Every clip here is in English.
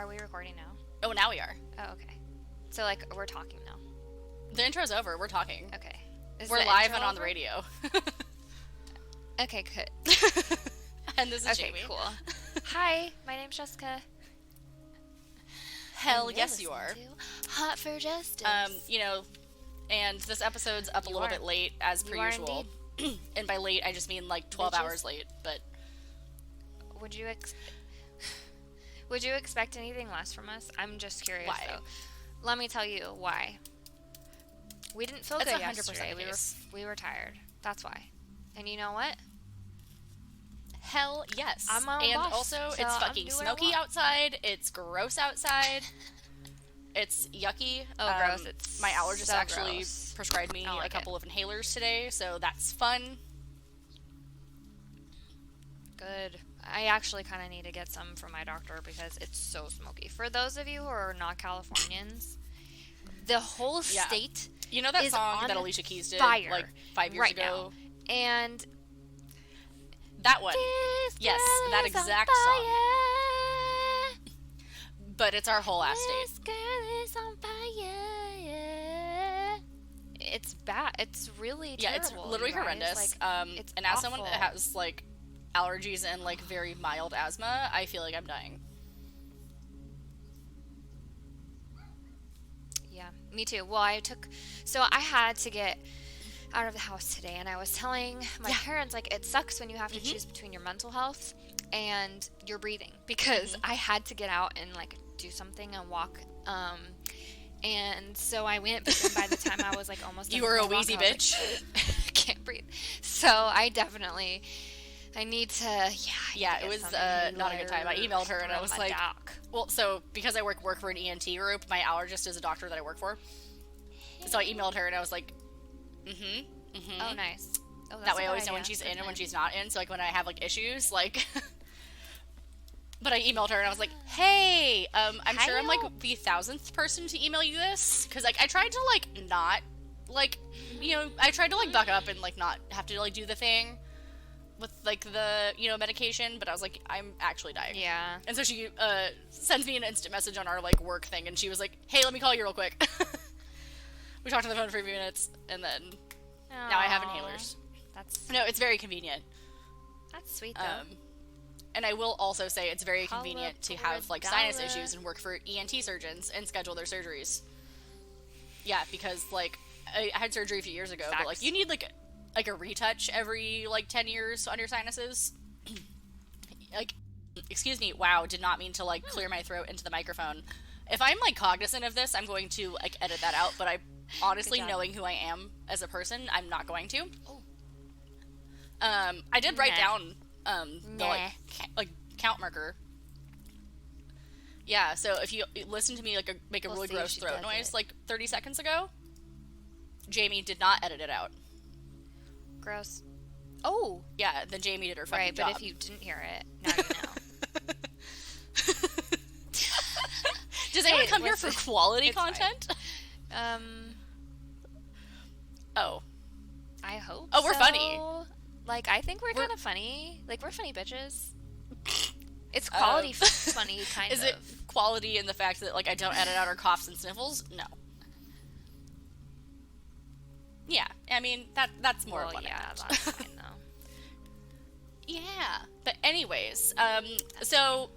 Are we recording now? Oh, now we are. Oh, okay. So, like, we're talking now. The intro's over. We're talking. Okay. We're live and on the radio. Okay, good. And this is Okay, Jamie. cool. Hi, my name's Jessica. Hell And yes, you're you are. listening to Hot for Justice. And this episode's up a You little are. bit late, as per You are usual. And by late, I just mean like 12 Bitches. hours late, but... Would you expect anything less from us? I'm just curious, Why? though. Let me tell you why. We didn't feel That's good 100% yesterday. the case. We were tired. That's why. And you know what? Hell yes. I'm my own and boss, also, so it's I'm fucking doing what I smoky want. outside. It's gross outside. It's yucky. Oh, gross. It's my allergist so actually gross. prescribed me I don't a like couple of inhalers today, so that's fun. Good. I actually kind of need to get some from my doctor because it's so smoky. For those of you who are not Californians, the whole Yeah. state You know that is song on that Alicia Keys did fire like 5 years right ago? now. And That one. this Yes, girl that is on exact song. fire. But it's our whole ass This state. girl is on fire. It's bad. It's really Yeah, it's terrible, literally you guys. horrendous. Like, it's and as someone that awful. has like allergies and like very mild asthma, I feel like I'm dying. Yeah, me too. Well, so I had to get out of the house today, and I was telling my parents, like, it sucks when you have to choose between your mental health and your breathing, because I had to get out and, like, do something and walk, and so I went, but then by the time I was, like, almost You done were with a my walk, wheezy I was bitch. like, I can't breathe. So I need to, Yeah, it was not a good time. I emailed her and I was like, well, so because I work for an ENT group, my allergist is a doctor that I work for. So I emailed her and I was like, oh, nice. Oh, that's that way I a good always know when idea. she's Good in and when plan. she's not in. So like when I have like issues, like. But I emailed her and I was like, hey, I'm sure I'm like the 1000th person to email you this. Cause like I tried to like not like, I tried to like buck up and like not have to like do the thing with like the, medication. But I was like, I'm actually dying. Yeah. And so she sends me an instant message on our like work thing. And she was like, hey, let me call you real quick. We talked on the phone for a few minutes and then now I have Aw. inhalers. That's No, it's very convenient. sweet though. And I will also say it's very Holla convenient to for have like a sinus dollar. issues and work for ENT surgeons and schedule their surgeries. Yeah, because like I had surgery a few years ago, but like Facts. you need like a retouch every like 10 years on your sinuses. Like, excuse me, wow, did not mean to like clear my throat into the microphone. If I'm like cognizant of this, I'm going to like edit that out, but I honestly, Good job. knowing who I am as a person, I'm not going to. Oh. I did write Nah. down the Nah. like count marker. Yeah, so if you listen to me like make a We'll really see if gross she throat does noise it. like 30 seconds ago, Jamie did not edit it out. Gross. Oh, Yeah, then Jamie did her fucking right. job. But if you didn't hear it, now you know. Does anyone Hey, come here for listen, quality it's fine. content? Oh. I hope. Oh, we're so. funny. Like, I think we're We're- kind of funny. Like, we're funny bitches. It's quality funny, kind Is of. it quality in the fact that like I don't edit out our coughs and sniffles? No. Yeah, I mean that's more of Well, what I yeah, meant. that's fine though. Yeah, but anyways, so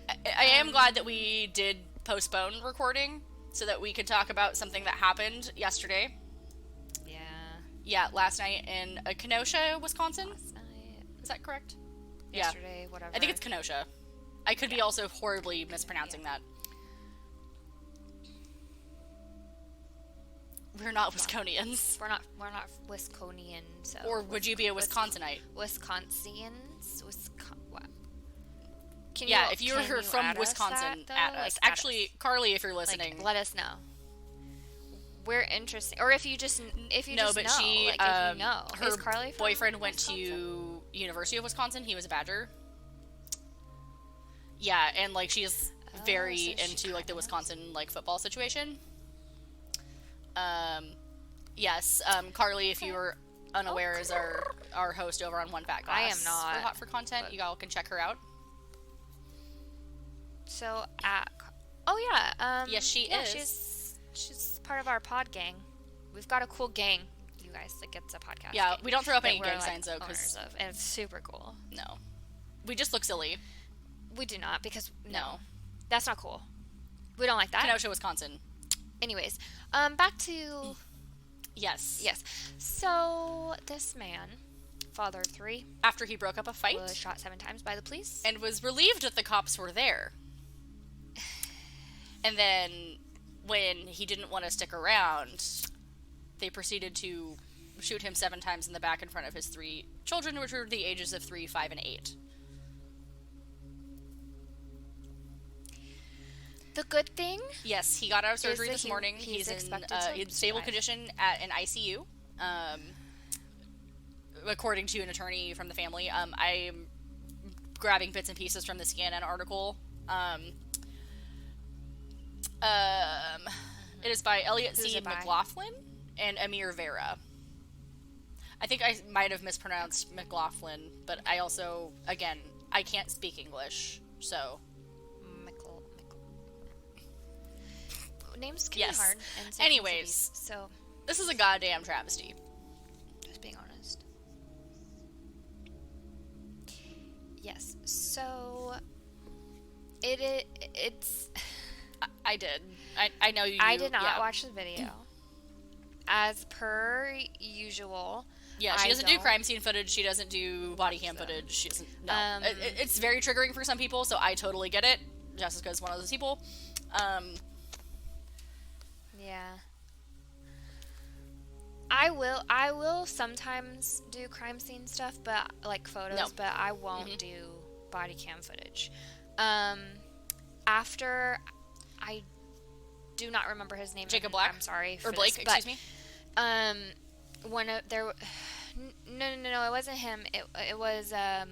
I am glad that we did postpone recording so that we could talk about something that happened yesterday. Yeah. Yeah, last night in Kenosha, Wisconsin. Last night, Is that correct? yesterday, whatever. I think it's Kenosha. I could be also horribly mispronouncing that. We're not Wisconians. We're not Wisconian, so. Or would you be a Wisconsinite? Wisconsians? What? Can Yeah, if you're can from add us Wisconsin, that, though? at us. Like, Actually, Carly, if you're like, listening. let us know. We're interested, or if you just No, just but know, she, like, if you know, her is Carly from boyfriend went Wisconsin? to University of Wisconsin. He was a Badger. Yeah, and like she's very so she into like the kinda Wisconsin like football situation. Yes, Carly, if you were unaware, is our host over on One Fat Glass. I am not, For Hot for Content. but- You all can check her out. So at oh yeah, Yes, she yeah, is. she's part of our pod gang. We've got a cool gang, you guys. Like it's a podcast. Yeah, gang we don't throw up that any we're, gang like, signs though, owners because of, and it's super cool. no, we just look silly. We do not because No, that's not cool. We don't like that. Kenosha, Wisconsin. Anyways, back to Yes. yes. So this man, father of 3, After he broke up a fight was shot 7 times by the police. and was relieved that the cops were there. And then when he didn't want to stick around, they proceeded to shoot him 7 times in the back in front of his 3 children, which were the ages of 3, 5, and 8. The good thing, Yes, he got out of surgery that this morning. he's He's in expected to stable survive. condition at an ICU, according to an attorney from the family. I'm grabbing bits and pieces from the CNN article. It is by Elliot Who's C. it by? McLaughlin and Amir Vera. I think I might have mispronounced McLaughlin, but I also, again, I can't speak English, so... names can Yes. be hard. And so Anyways. so This is a goddamn travesty. just being honest. Yes. So it's. I did. I know you. I did not yeah. watch the video. As per usual. Yeah, she I doesn't do don't- crime scene footage. She doesn't do body cam footage. She doesn't. No, it's very triggering for some people, so I totally get it. Jessica is one of those people. Yeah. I will sometimes do crime scene stuff, but like photos, No. but I won't do body cam footage. After I do not remember his name. Jacob Black? I'm sorry Or for Blake, this, but, excuse me. One of there. No, it wasn't him. It was a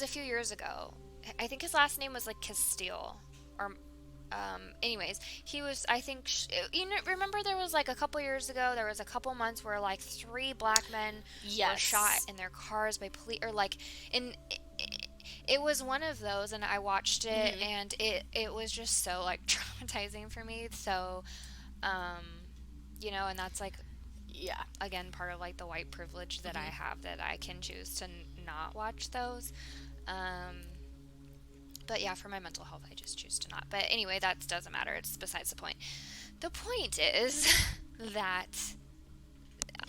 few years ago. I think his last name was like Castile, or anyways, he was, I think, remember there was like a couple years ago, there was a couple months where like 3 black men were Yes. shot in their cars by police, or like, it was one of those, and I watched it, and it was just so like traumatizing for me, so, and that's like, Yeah. again, part of like the white privilege that I have, that I can choose to not watch those, but yeah, for my mental health, I just choose to not. But anyway, that doesn't matter. It's besides the point. The point is that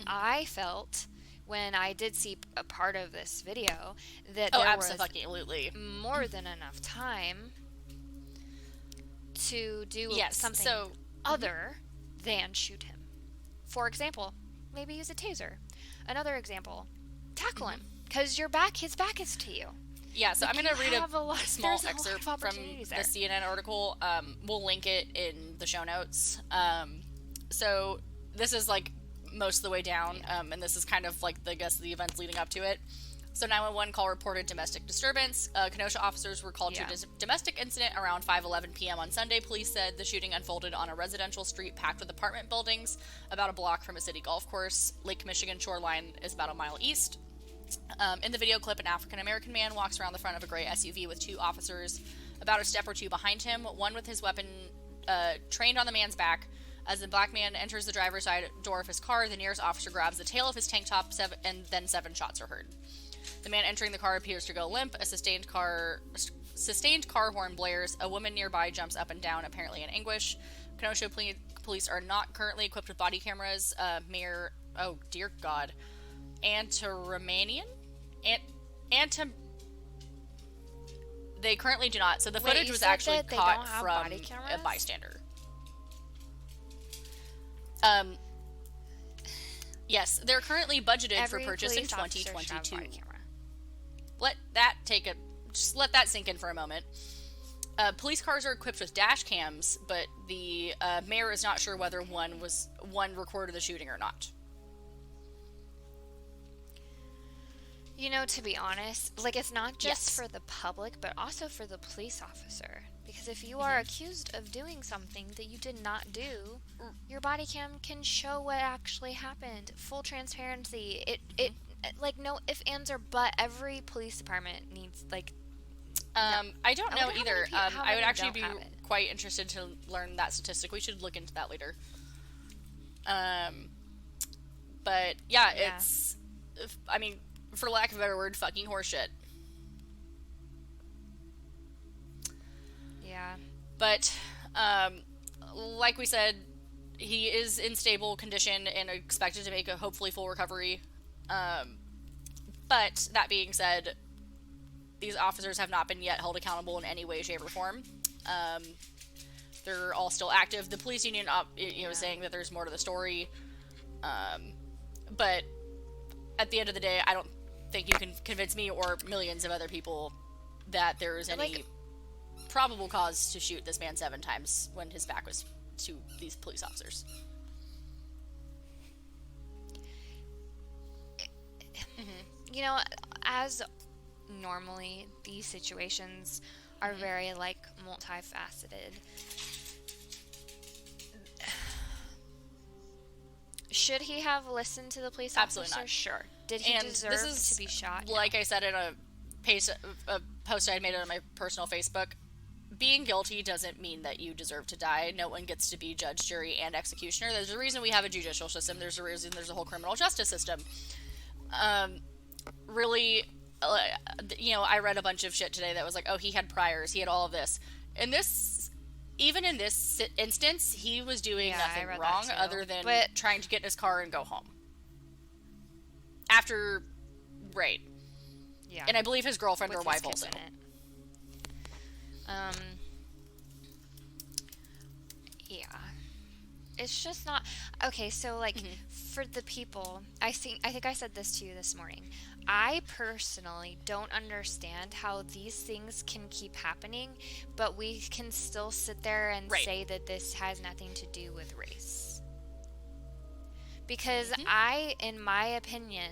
I felt when I did see a part of this video that Oh, there was absolutely. more than enough time to do Yes. something So other than shoot him. For example, maybe use a taser. Another example, tackle him, because his back is to you. Yeah, so I'm going to read have a a lot- small there's a lot excerpt of from opportunities the there. CNN article. We'll link it in the show notes. So this is like most of the way down, and this is kind of like the events leading up to it. So 911 call reported domestic disturbance. Kenosha officers were called to a domestic incident around 5:11 p.m. on Sunday. Police said the shooting unfolded on a residential street packed with apartment buildings about a block from a city golf course. Lake Michigan shoreline is about a mile east. In the video clip, an African-American man walks around the front of a gray SUV with 2 officers about a step or 2 behind him, one with his weapon trained on the man's back. As the black man enters the driver's side door of his car, the nearest officer grabs the tail of his tank top, and then 7 shots are heard. The man entering the car appears to go limp. A sustained car horn blares. A woman nearby jumps up and down, apparently in anguish. Kenosha police are not currently equipped with body cameras. Mayor, oh dear God, they currently do not. So the footage was actually that they caught don't have from body a cameras? bystander. Yes, they're currently budgeted for Every purchase in police officer should have a 2022. body camera. Just let that sink in for a moment. Police cars are equipped with dash cams, but the mayor is not sure whether one recorded the shooting or not. To be honest, like, it's not just Yes. for the public, but also for the police officer. Because if you are accused of doing something that you did not do, your body cam can show what actually happened. Full transparency. It like, no ifs, ands, or but. Every police department needs, like, I don't know wonder how either. many how I would many actually don't be have it. quite interested to learn that statistic. We should look into that later. But yeah, it's, I mean, for lack of a better word, fucking horseshit. Yeah. But, like we said, he is in stable condition and expected to make a hopefully full recovery. But that being said, these officers have not been yet held accountable in any way, shape, or form. They're all still active. The police union, saying that there's more to the story. But at the end of the day, I don't think you can convince me or millions of other people that there is any probable cause to shoot this man 7 times when his back was to these police officers. You know, as normally these situations are very multifaceted. Should he have listened to the police Absolutely officer? not. Sure. Did he deserve to be shot? Like I said in a post I made on my personal Facebook, being guilty doesn't mean that you deserve to die. No one gets to be judge, jury, and executioner. There's a reason we have a judicial system. There's a reason there's a whole criminal justice system. Really, I read a bunch of shit today that was like, oh, he had priors, he had all of this. Even in this instance, he was doing nothing wrong other than trying to get in his car and go home. After rape. Yeah. And I believe his girlfriend or wife also. Yeah. It's just not okay. So for the people, I think I said this to you this morning. I personally don't understand how these things can keep happening, but we can still sit there and say that this has nothing to do with race. Because in my opinion,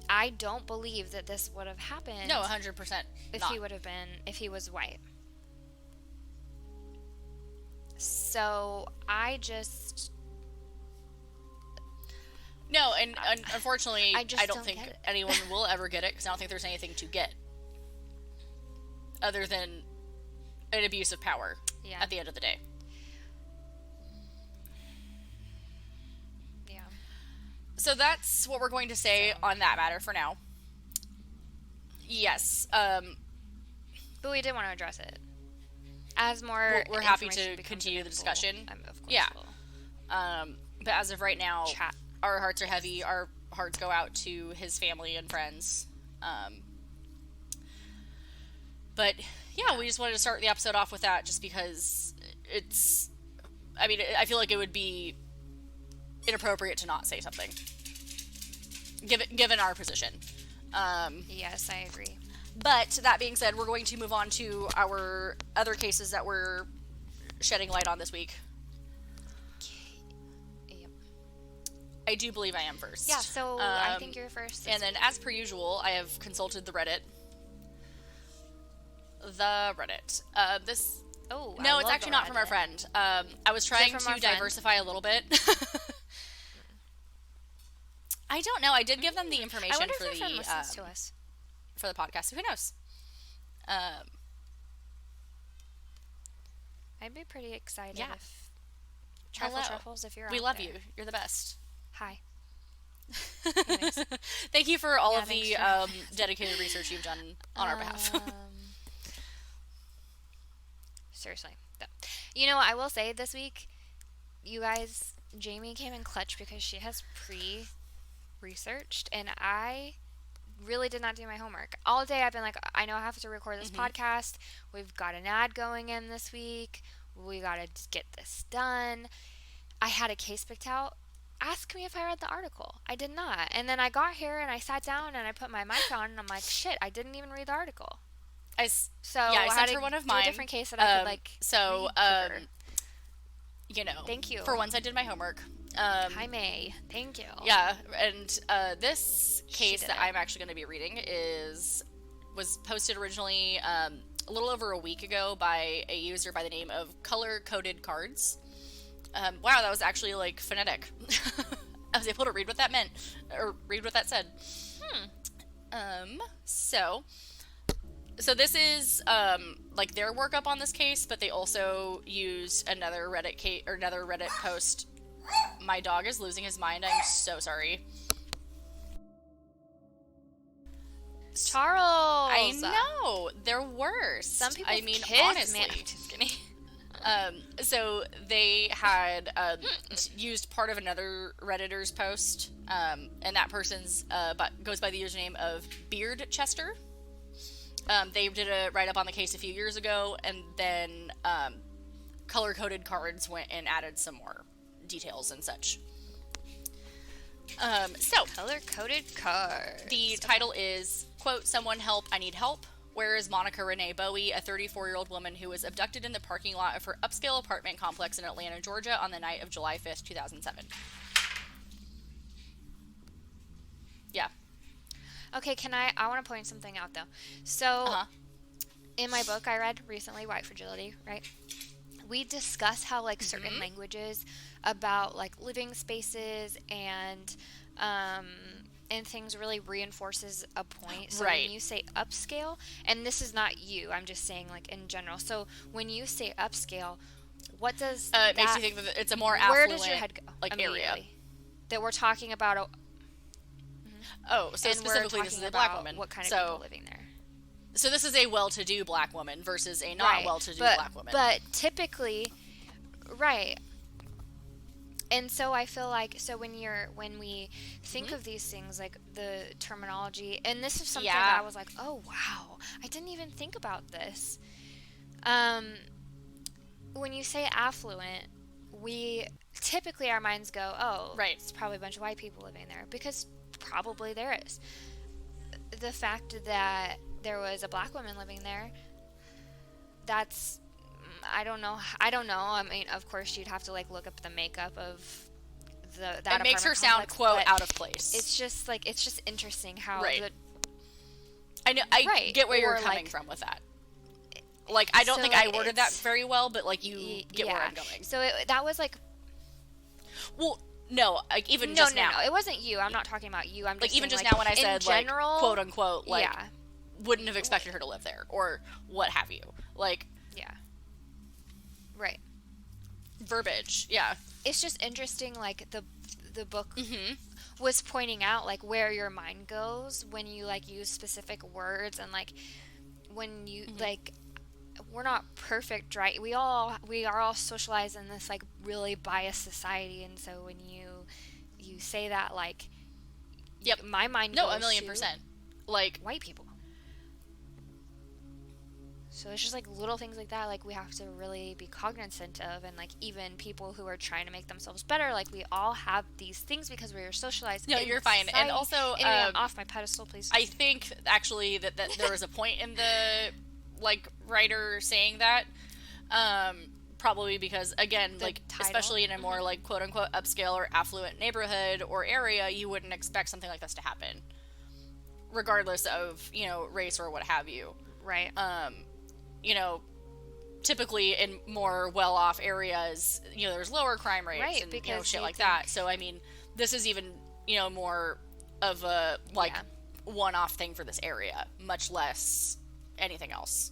I don't believe that this would have happened. No, 100%. If he was white. So I just. No, and unfortunately, I don't think get it. anyone will ever get it, because I don't think there's anything to get. Other than an abuse of power at the end of the day. Yeah. So that's what we're going to say on that matter for now. Yes. But we did want to address it. As more we're happy to continue the discussion. Of course will. But as of right now, our hearts are heavy. Our hearts go out to his family and friends. But we just wanted to start the episode off with that, just because it's. I mean, I feel like it would be inappropriate to not say something, given our position. Yes, I agree. But that being said, we're going to move on to our other cases that we're shedding light on this week. Yep. I do believe I am first. Yeah, so I think you're first. And then, as per usual, I have consulted the Reddit. The Reddit. No, it's actually not from our friend. I was trying to diversify a little bit. I don't know. I did give them the information I wonder for if the friend listens to us. For the podcast. Who knows? I'd be pretty excited if Truffles, if you're we out love there. you. You're the best. Hi. Thank you for all of the dedicated research you've done on our behalf. Seriously. You know, I will say this week, you guys, Jamie came in clutch because she has pre-researched, and I really did not do my homework. All day I've been like, I know I have to record this podcast. We've got an ad going in this week. We got to get this done. I had a case picked out. Ask me if I read the article. I did not. And then I got here and I sat down and I put my mic on and I'm like, shit, I didn't even read the article. I sent her one of mine. A different case that I could you know, thank you. For once, I did my homework. Hi, May. Thank you. Yeah, and this case that I'm actually going to be reading was posted originally a little over a week ago by a user by the name of Color Coded Cards. Wow, that was actually like phonetic. I was able to read what that meant, or read what that said. So So this is like their workup on this case, but they also used another Reddit post. My dog is losing his mind. I'm so sorry. Charles. I know, they're worse. Some people, honestly. Man, I'm just kidding. So they had used part of another Redditor's post, and that person's goes by the username of Beard Chester. They did a write-up on the case a few years ago, and then color-coded cards went and added some more details and such. So color-coded cards. The title is, quote, "Someone help, I need help. Where is Monica Renee Bowie, a 34-year-old woman who was abducted in the parking lot of her upscale apartment complex in Atlanta, Georgia on the night of July 5th, 2007. Yeah. Okay, I want to point something out, though. So, in my book I read recently, White Fragility, right? We discuss how, like, certain languages about, like, living spaces and things really reinforces a point. So right. When you say upscale, and this is not you, I'm just saying, like, in general. So when you say upscale, what does it makes you think that it's a more affluent, where does your head go, like, area? That we're talking about Oh, so and specifically this is a black woman. What kind of people living there? So this is a well-to-do black woman versus a not well-to-do black woman. But typically, right. And so I feel like, so when we think of these things, like the terminology, and this is something that I was like, oh wow, I didn't even think about this. When you say affluent, we typically, our minds go, oh, right, it's probably a bunch of white people living there, because probably there is. The fact that there was a black woman living there, that's, I don't know. I mean, of course, you'd have to, like, look up the makeup of that. It makes her sound, quote, out of place. It's just, like, it's just interesting how I know, I get where you're coming from with that. Like, I don't think I worded that very well, but, like, you get where I'm going. So that was, like... Well, no, like, even just now. No, it wasn't you. I'm not talking about you. I'm just like, even saying, just like, now when I said, general, like, quote, unquote, like, wouldn't have expected her to live there, or what have you. Like... Yeah. Right. Verbiage, yeah. It's just interesting, like, the book was pointing out, like, where your mind goes when you, like, use specific words, and, like, when you, like, we're not perfect, right? We are all socialized in this, like, really biased society, and so when you say that, like, my mind goes a million %. Like, white people. So it's just, like, little things like that, like, we have to really be cognizant of, and, like, even people who are trying to make themselves better, like, we all have these things because we are socialized. No, you're fine. And also, anyway, I'm off my pedestal, please. I think, actually, that there was a point in the, like, writer saying that, probably because, again, like, title? Especially in a more, like, quote-unquote upscale or affluent neighborhood or area, you wouldn't expect something like this to happen, regardless of, you know, race or what have you. Right. You know, typically in more well-off areas, you know, there's lower crime rates and, you know, shit like that. So, I mean, this is even, you know, more of a, like, one-off thing for this area, much less anything else.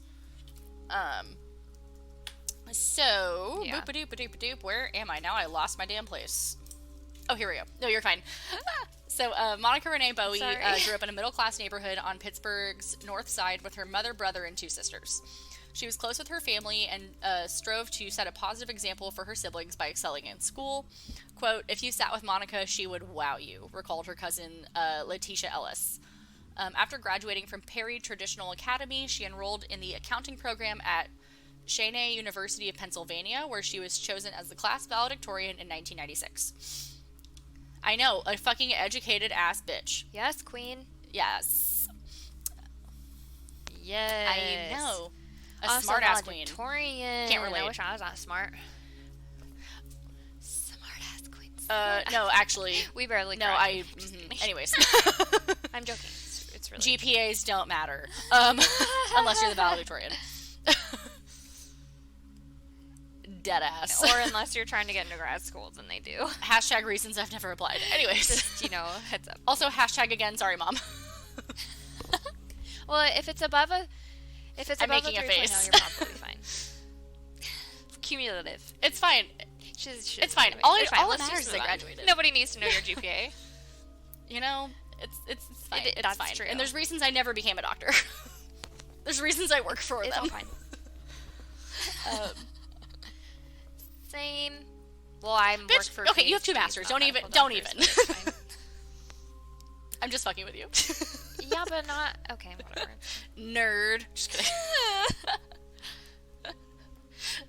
So, boop-a-doop-a-doop-a-doop, where am I now? I lost my damn place. Oh, here we go. No, you're fine. So, Monica Renee Bowie grew up in a middle-class neighborhood on Pittsburgh's north side with her mother, brother, and 2 sisters. She was close with her family and strove to set a positive example for her siblings by excelling in school. Quote, "If you sat with Monica, she would wow you," recalled her cousin Letitia Ellis. After graduating from Perry Traditional Academy, she enrolled in the accounting program at Cheyney University of Pennsylvania, where she was chosen as the class valedictorian in 1996. I know, a fucking educated ass bitch. Yes, queen. Yes. Yes. I know. A smart ass queen. Can't relate. I wish I was not smart. Smart ass queens. No, actually. We barely. No, anyways. I'm joking. It's really. GPAs don't matter. Unless you're the valedictorian. Deadass. Or unless you're trying to get into grad school, then they do. Hashtag reasons I've never applied. Anyways. Just, you know, heads up. Also, hashtag again, sorry, mom. Well, if it's above a... If it's I'm above a making a 3.0, face. you're probably fine. It's cumulative. It's fine. She's It's fine. anyway, All it's fine. that Let's matters just is I move on. graduated. Nobody needs to know your GPA. You know, it's fine. It's that's fine. true. And there's reasons I never became a doctor. There's reasons I work for It's them. all fine. Same. Well, I'm work Bitch, for okay, you have PhDs, 2 masters. not Don't even. medical Don't doctors, even. but it's fine. I'm just fucking with you. Yeah, but not. Okay, whatever. Nerd. Just kidding.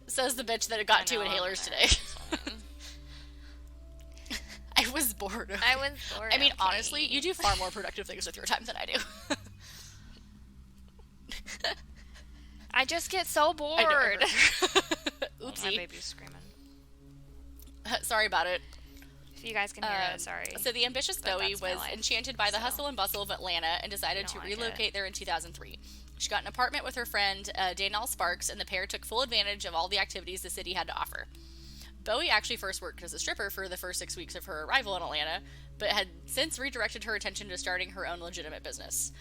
Says the bitch that got 2 inhalers today. I was bored. Okay. I was bored. I mean, okay. honestly, you do far more productive things with your time than I do. I just get so bored. I know. My Oopsie. baby's screaming. Sorry about it. If you guys can hear it, sorry. So the ambitious But Bowie that's my was life. enchanted by the hustle and bustle of Atlanta and decided You to don't like relocate there in 2003. She got an apartment with her friend Daynell Sparks, and the pair took full advantage of all the activities the city had to offer. Bowie actually first worked as a stripper for the first 6 weeks of her arrival in Atlanta, but had since redirected her attention to starting her own legitimate business.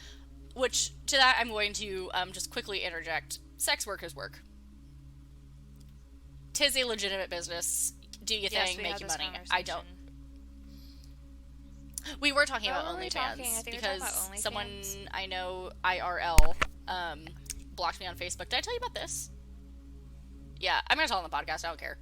Which, to that, I'm going to just quickly interject. Sex work is work. 'Tis a legitimate business. Do your thing, make you money. I don't. We were talking about OnlyFans because someone I know IRL blocked me on Facebook. Did I tell you about this? Yeah, I'm gonna tell on the podcast. I don't care.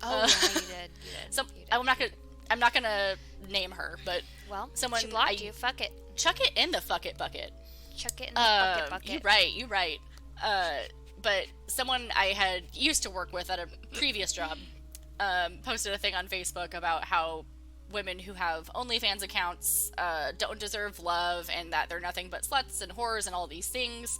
Oh, yeah, you did. So You did. I'm not gonna name her, but Well, someone she blocked you. Fuck it. chuck it in the fuck it bucket. Chuck it in the bucket. You right. But someone I had used to work with at a previous job posted a thing on Facebook about how women who have OnlyFans accounts don't deserve love and that they're nothing but sluts and whores and all these things.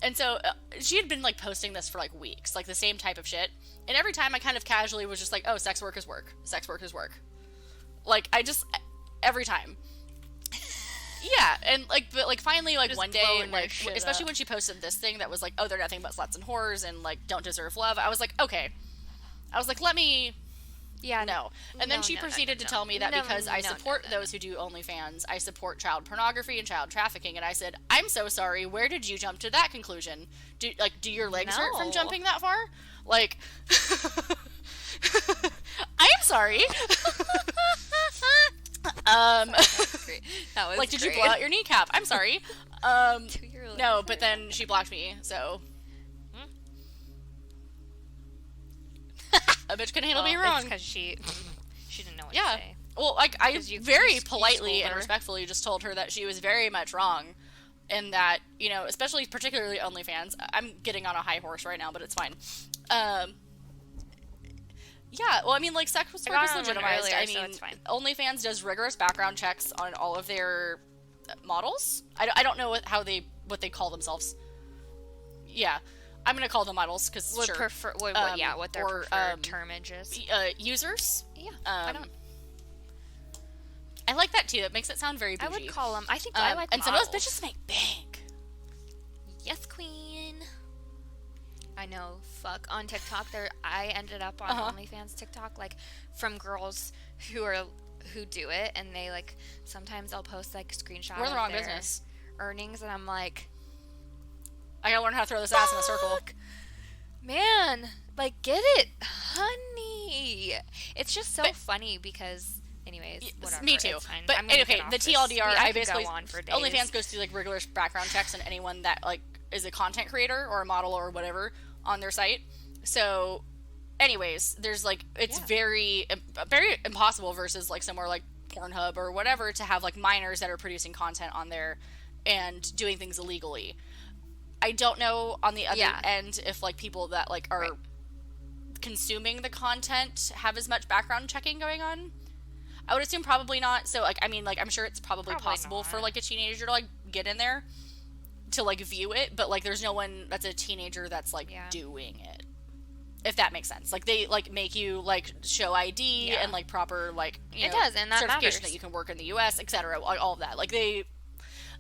And so she had been like posting this for like weeks, like the same type of shit. And every time I kind of casually was just like, oh, sex work is work. Sex work is work. Like every time. Yeah, and but finally, Just one day, blowing their shit especially up. when she posted this thing that was like, oh, they're nothing but sluts and whores and don't deserve love. I was like, okay. I was like, let me Yeah. no. And then she proceeded to tell me that because I support those who do OnlyFans, I support child pornography and child trafficking. And I said, I'm so sorry. Where did you jump to that conclusion? Do your legs hurt from No. jumping that far? I'm sorry. Great. That was did you great. blow out your kneecap? I'm sorry. Your legs No, hurt. but then she blocked me, so. A bitch can handle being wrong. because she didn't know what Yeah. to say. Well, I 'Cause you very schooled politely and her. respectfully just told her that she was very much wrong, and that especially particularly OnlyFans. I'm getting on a high horse right now, but it's fine. Yeah, well, I mean, sex work is got on one legitimized. earlier, I so mean, it's fine. OnlyFans does rigorous background checks on all of their models. I don't know what they call themselves. Yeah, I'm gonna call them models because Would sure. prefer what their or, preferred termage is. Users. Yeah, I don't. I like that too. It makes it sound very bougie. I would call them. I think I like. And models. some of those bitches make bank. Yes, queen. I know. Fuck. On TikTok, I ended up on OnlyFans TikTok, from girls who do it, and they sometimes I'll post screenshots. We're in the wrong of their business. earnings, and I'm like, I gotta learn how to throw this ass in a circle. man, get it, honey. It's just so funny because, anyways, whatever. Me too. It's fine. But I'm gonna okay, get off the this. TLDR, I could basically go on for days. OnlyFans goes through regular background checks on anyone that is a content creator or a model or whatever on their site. So, anyways, there's it's very impossible versus somewhere like Pornhub or whatever to have minors that are producing content on there and doing things illegally. I don't know on the other end if people that are consuming the content have as much background checking going on. I would assume probably not. So I'm sure it's probably possible not. for a teenager to get in there to view it, but there's no one that's a teenager that's doing it. If that makes sense. They make you show ID and proper it does, and that certification matters. that you can work in the US, etc. All of that.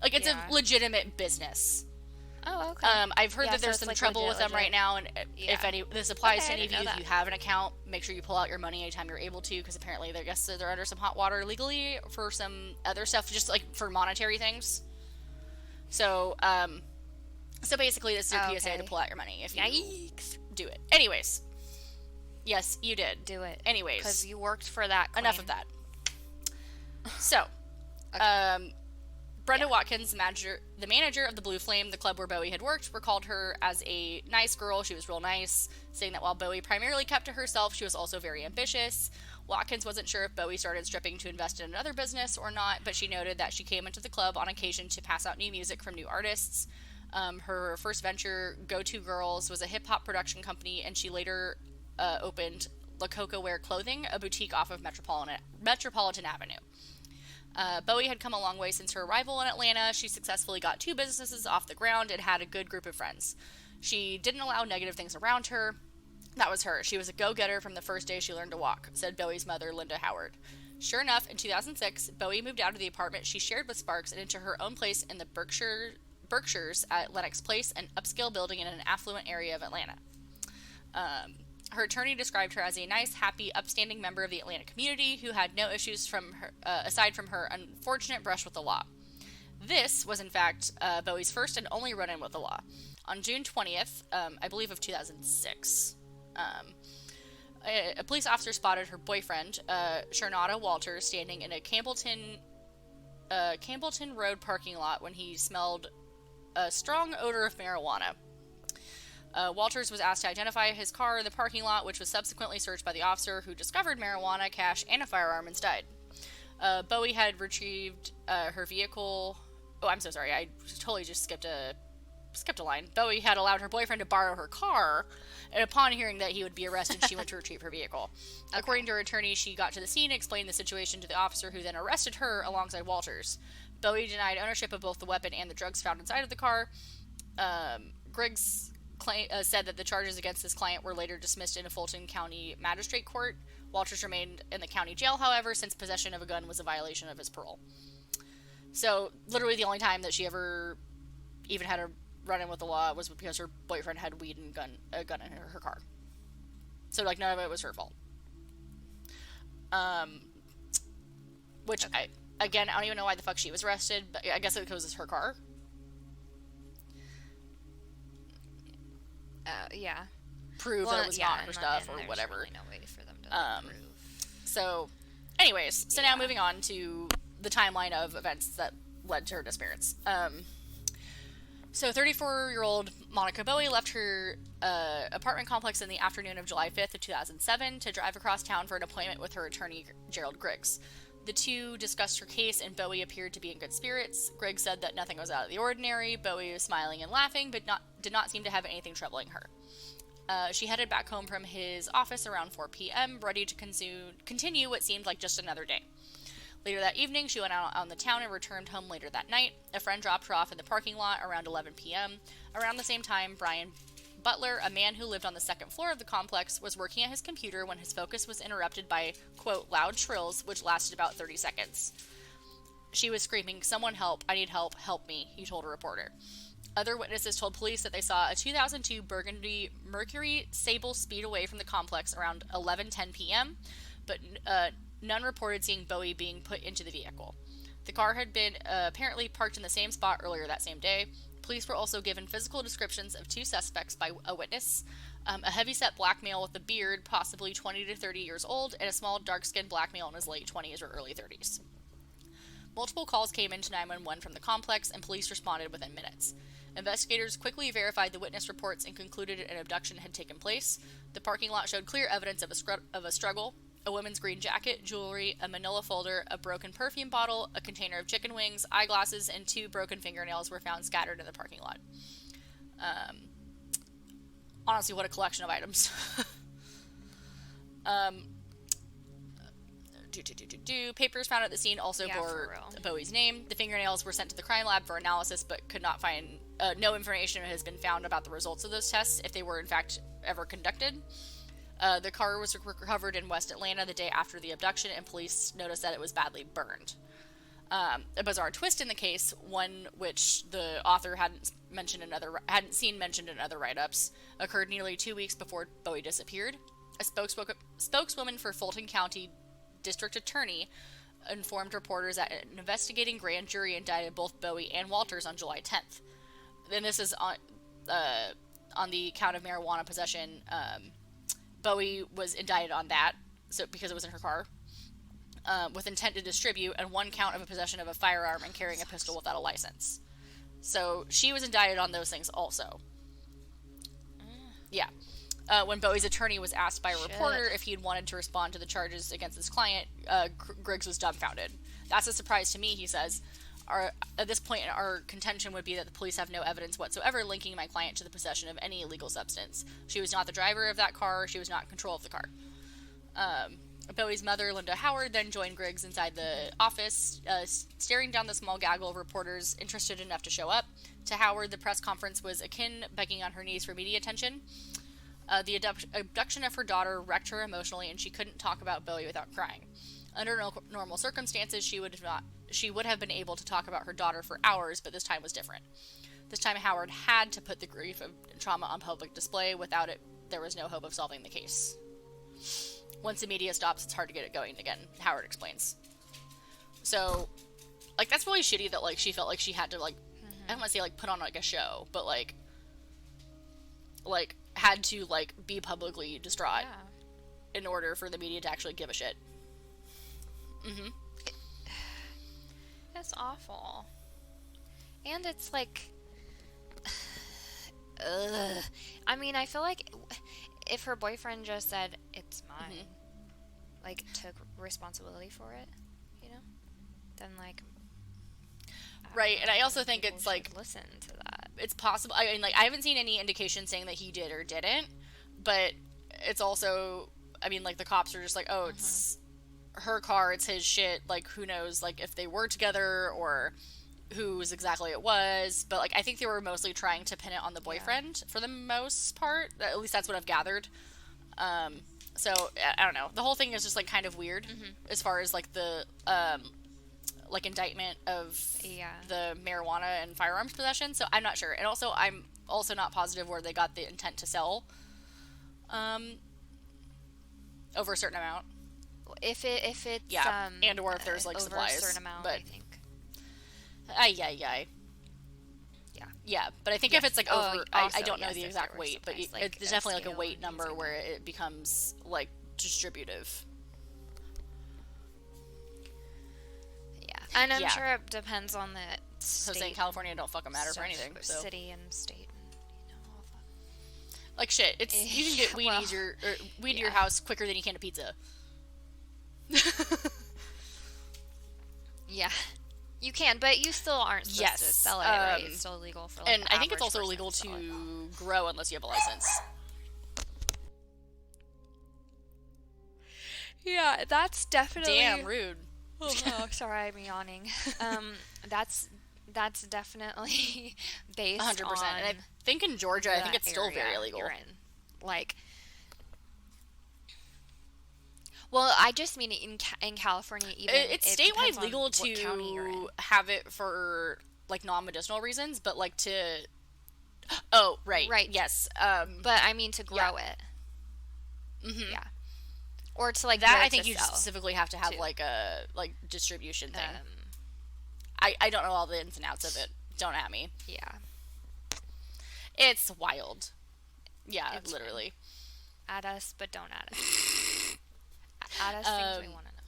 It's a legitimate business. Oh, okay. I've heard Yeah, that so there's it's, some trouble with them right now, and if this applies to Okay, I any of didn't you, know if you have an account, make sure you pull out your money anytime you're able to, because apparently I guess they're under some hot water legally for some other stuff, just for monetary things. So, So basically, this is your PSA to pull out your money if you do it. Anyways. Yes, you did. Do it. Anyways. Because you worked for that, queen. Enough of that. So, Brenda Watkins, the manager of the Blue Flame, the club where Bowie had worked, recalled her as a nice girl. She was real nice, saying that while Bowie primarily kept to herself, she was also very ambitious. Watkins wasn't sure if Bowie started stripping to invest in another business or not, but she noted that she came into the club on occasion to pass out new music from new artists. Her first venture, Go To Girls, was a hip-hop production company, and she later opened La Coca Wear Clothing, a boutique off of Metropolitan Avenue. Bowie had come a long way since her arrival in Atlanta. She successfully got 2 businesses off the ground and had a good group of friends. She didn't allow negative things around her. That was her. She was a go-getter from the first day she learned to walk, said Bowie's mother, Linda Howard. Sure enough, in 2006, Bowie moved out of the apartment she shared with Sparks and into her own place in the Berkshires at Lenox Place, an upscale building in an affluent area of Atlanta. Her attorney described her as a nice, happy, upstanding member of the Atlanta community who had no issues from her, aside from her unfortunate brush with the law. This was, in fact, Bowie's first and only run-in with the law. On June 20th, I believe of 2006, a police officer spotted her boyfriend, Sharnata Walters, standing in a Campbellton Road parking lot when he smelled a strong odor of marijuana. Walters was asked to identify his car in the parking lot, which was subsequently searched by the officer, who discovered marijuana, cash, and a firearm instead. Bowie had retrieved her vehicle. Oh, I'm so sorry. I totally just skipped a line. Bowie had allowed her boyfriend to borrow her car, and upon hearing that he would be arrested, she went to retrieve her vehicle. Okay. According to her attorney, she got to the scene and explained the situation to the officer, who then arrested her alongside Walters. Bowie denied ownership of both the weapon and the drugs found inside of the car. Griggs said that the charges against his client were later dismissed in a Fulton County Magistrate Court. Walters remained in the county jail, however, since possession of a gun was a violation of his parole. So, literally the only time that she ever even had a run-in with the law was because her boyfriend had weed and a gun in her car. So, like, none of it was her fault. Which, okay. I don't even know why the fuck she was arrested, but I guess it was her car. Yeah. Prove that it was not her stuff or whatever. Really no way for them to prove. So, anyways, now moving on to the timeline of events that led to her disappearance. So 34-year-old Monica Bowie left her apartment complex in the afternoon of July 5th of 2007 to drive across town for an appointment with her attorney, Gerald Griggs. The two discussed her case, and Bowie appeared to be in good spirits. Griggs said that nothing was out of the ordinary. Bowie was smiling and laughing, but did not seem to have anything troubling her. She headed back home from his office around 4 p.m., ready to continue what seemed like just another day. Later that evening, she went out on the town and returned home later that night. A friend dropped her off in the parking lot around 11 p.m. Around the same time, Brian Butler, a man who lived on the second floor of the complex, was working at his computer when his focus was interrupted by, quote, loud shrills, which lasted about 30 seconds. She was screaming, "Someone help, I need help, help me," he told a reporter. Other witnesses told police that they saw a 2002 Burgundy Mercury Sable speed away from the complex around 11:10 p.m., but none reported seeing Bowie being put into the vehicle. The car had been apparently parked in the same spot earlier that same day. Police were also given physical descriptions of two suspects by a witness, a heavyset black male with a beard, possibly 20 to 30 years old, and a small dark-skinned black male in his late 20s or early 30s. Multiple calls came into 911 from the complex, and police responded within minutes. Investigators quickly verified the witness reports and concluded an abduction had taken place. The parking lot showed clear evidence of a struggle. A woman's green jacket, jewelry, a manila folder, a broken perfume bottle, a container of chicken wings, eyeglasses, and 2 broken fingernails were found scattered in the parking lot. Honestly, what a collection of items. Papers found at the scene also bore Bowie's name. The fingernails were sent to the crime lab for analysis, but could not find, no information has been found about the results of those tests, if they were in fact ever conducted. The car was recovered in West Atlanta the day after the abduction, and police noticed that it was badly burned. A bizarre twist in the case, one which the author hadn't seen mentioned in other write-ups, occurred nearly 2 weeks before Bowie disappeared. A spokeswoman for Fulton County District Attorney informed reporters that an investigating grand jury indicted both Bowie and Walters on July 10th. and this is on the count of marijuana possession. Bowie was indicted on that, so because it was in her car, with intent to distribute, and one count of a possession of a firearm and carrying a pistol without a license. So she was indicted on those things also. Yeah. When Bowie's attorney was asked by a reporter if he had wanted to respond to the charges against his client, Griggs was dumbfounded. That's a surprise to me, he says. At this point, our contention would be that the police have no evidence whatsoever linking my client to the possession of any illegal substance. She was not the driver of that car. She was not in control of the car. Bowie's mother, Linda Howard, then joined Griggs inside the office, staring down the small gaggle of reporters interested enough to show up. To Howard, the press conference was akin begging on her knees for media attention. The abduction of her daughter wrecked her emotionally, and she couldn't talk about Bowie without crying. Under normal circumstances, she would have been able to talk about her daughter for hours, but this time was different. This time, Howard had to put the grief and trauma on public display. Without it, there was no hope of solving the case. Once the media stops, it's hard to get it going again, Howard explains. So, like, that's really shitty that, like, she felt like she had to, like, I don't want to say, like, put on, like, a show, but, like, had to, like, be publicly distraught in order for the media to actually give a shit. That's awful. And it's like, ugh. I mean, I feel like if her boyfriend just said, it's mine, like, took responsibility for it, you know, then, like, right, and I also think it's, like, listen to that. It's possible, I mean, like, I haven't seen any indication saying that he did or didn't, but it's also, I mean, like, the cops are just like, oh, it's her car, it's his shit, like, who knows, like, if they were together, or whose exactly it was, but, like, I think they were mostly trying to pin it on the boyfriend, for the most part, at least that's what I've gathered. So, I don't know, the whole thing is just, like, kind of weird, as far as, like, the, like, indictment of the marijuana and firearms possession, so I'm not sure, and also, I'm also not positive where they got the intent to sell, over a certain amount. If it's and or if there's, like, over supplies, a certain amount, but I think. Yeah, but I think if it's, like, over, I don't know the exact weight, but like, it's definitely, like, a weight number where it becomes, like, distributive. Yeah, and I'm sure it depends on the state. So saying California don't fucking matter for anything. So. City and state, and, you know, all that. Like, shit, it's you can get weed easier, or weed to your house quicker than you can a pizza. Yeah, you can, but you still aren't supposed to sell it, right? It's still illegal for, like, and I think it's also illegal to grow unless you have a license. Yeah, that's definitely... Damn, rude. Oh, sorry, I'm yawning. That's definitely based 100%. On and I think in Georgia, I think it's still very illegal. You're in. Like... Well, I just mean in California, even it's statewide legal to have it for, like, non-medicinal reasons, but, like, to... Oh, right. Yes. But I mean to grow it. Yeah. Or to, like, that, I think you specifically have to have, like, a, like, distribution thing. I don't know all the ins and outs of it. Don't at me. Yeah. It's wild. Yeah, it's literally. At us, but don't at us. Add us things we want to know.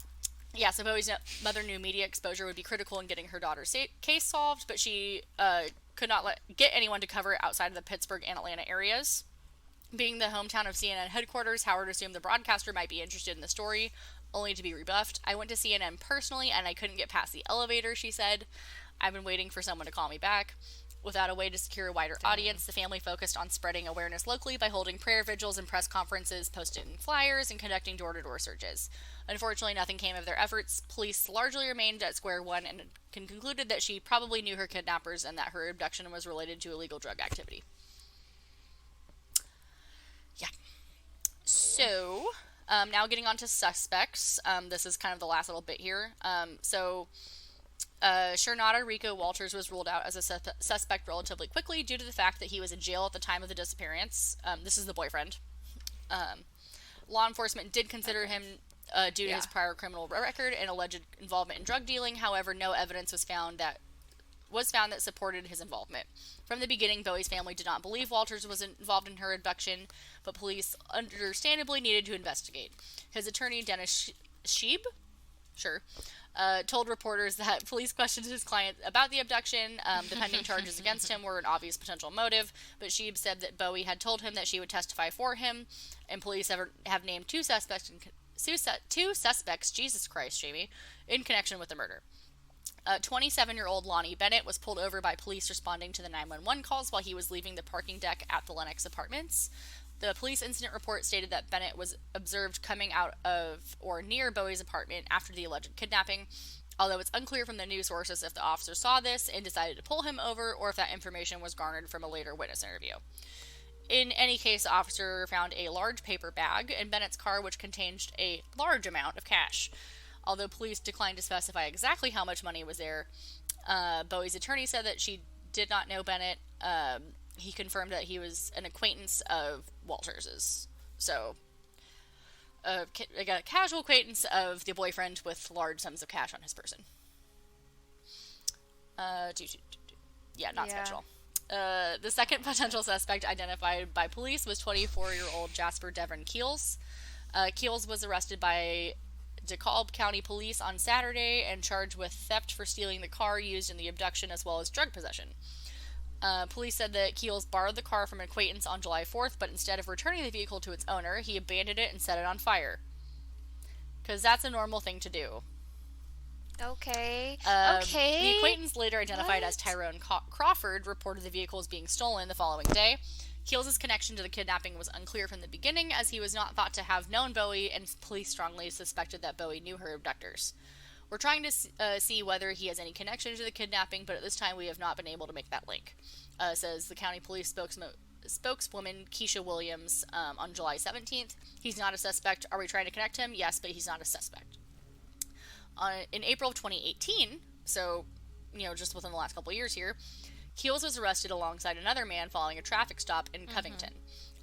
Yeah, so Bowie's mother knew media exposure would be critical in getting her daughter's case solved, but she could not get anyone to cover it outside of the Pittsburgh and Atlanta areas. Being the hometown of CNN headquarters, Howard assumed the broadcaster might be interested in the story, only to be rebuffed. I went to CNN personally, and I couldn't get past the elevator, she said. I've been waiting for someone to call me back. Without a way to secure a wider audience, the family focused on spreading awareness locally by holding prayer vigils and press conferences, posting flyers, and conducting door-to-door searches. Unfortunately, nothing came of their efforts. Police largely remained at square one and concluded that she probably knew her kidnappers and that her abduction was related to illegal drug activity. Yeah. So, now getting on to suspects. This is kind of the last little bit here. Shernada Rico Walters was ruled out as a suspect relatively quickly due to the fact that he was in jail at the time of the disappearance. This is the boyfriend. Law enforcement did consider him due to his prior criminal record and alleged involvement in drug dealing. However, no evidence was found that was found that supported his involvement. From the beginning, Bowie's family did not believe Walters was involved in her abduction, but police understandably needed to investigate. His attorney, Dennis Sheeb, told reporters that police questioned his client about the abduction. The pending charges against him were an obvious potential motive, but Sheeb said that Bowie had told him that she would testify for him, and police have named two suspects, Jesus Christ, Jamie, in connection with the murder. 27-year-old Lonnie Bennett was pulled over by police responding to the 911 calls while he was leaving the parking deck at the Lenox Apartments. The police incident report stated that Bennett was observed coming out of or near Bowie's apartment after the alleged kidnapping, although it's unclear from the news sources if the officer saw this and decided to pull him over or if that information was garnered from a later witness interview. In any case, the officer found a large paper bag in Bennett's car which contained a large amount of cash. Although police declined to specify exactly how much money was there, Bowie's attorney said that she did not know Bennett. He confirmed that he was an acquaintance of Walters's. So, a casual acquaintance of the boyfriend with large sums of cash on his person. Not sketch at all. The second potential suspect identified by police was 24-year-old Jasper Devon Keels. Keels was arrested by DeKalb County Police on Saturday and charged with theft for stealing the car used in the abduction as well as drug possession. Police said that Keels borrowed the car from an acquaintance on July 4th, but instead of returning the vehicle to its owner, he abandoned it and set it on fire. Because that's a normal thing to do. Okay. The acquaintance, later identified as Tyrone Crawford, reported the vehicle as being stolen the following day. Keels' connection to the kidnapping was unclear from the beginning, as he was not thought to have known Bowie, and police strongly suspected that Bowie knew her abductors. We're trying to see whether he has any connection to the kidnapping, but at this time we have not been able to make that link, says the county police spokeswoman Keisha Williams on July 17th. He's not a suspect. Are we trying to connect him? Yes, but he's not a suspect. In April of 2018, so, just within the last couple of years here, Keels was arrested alongside another man following a traffic stop in Covington.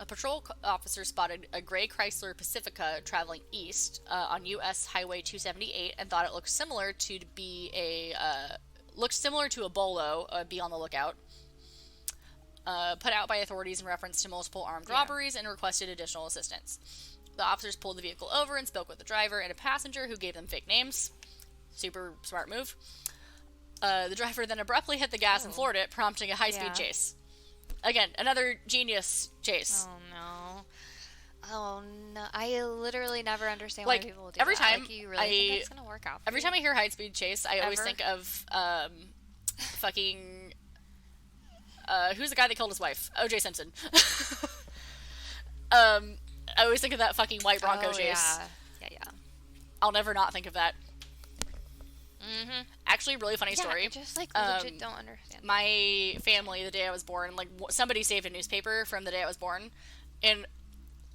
A patrol officer spotted a gray Chrysler Pacifica traveling east on U.S. Highway 278 and thought it looked similar to a Bolo. Be on the lookout. Put out by authorities in reference to multiple armed robberies and requested additional assistance. The officers pulled the vehicle over and spoke with the driver and a passenger who gave them fake names. Super smart move. The driver then abruptly hit the gas and floored it, prompting a high-speed chase. Again, another genius chase. Oh no! I literally never understand why people do every that. Time you really think it's gonna work out? Every time I hear high-speed chase, I always think of fucking who's the guy that killed his wife? O.J. Simpson. I always think of that fucking white Bronco chase. Yeah. I'll never not think of that. Actually, really funny story. I just legit don't understand. My family, the day I was born, somebody saved a newspaper from the day I was born, and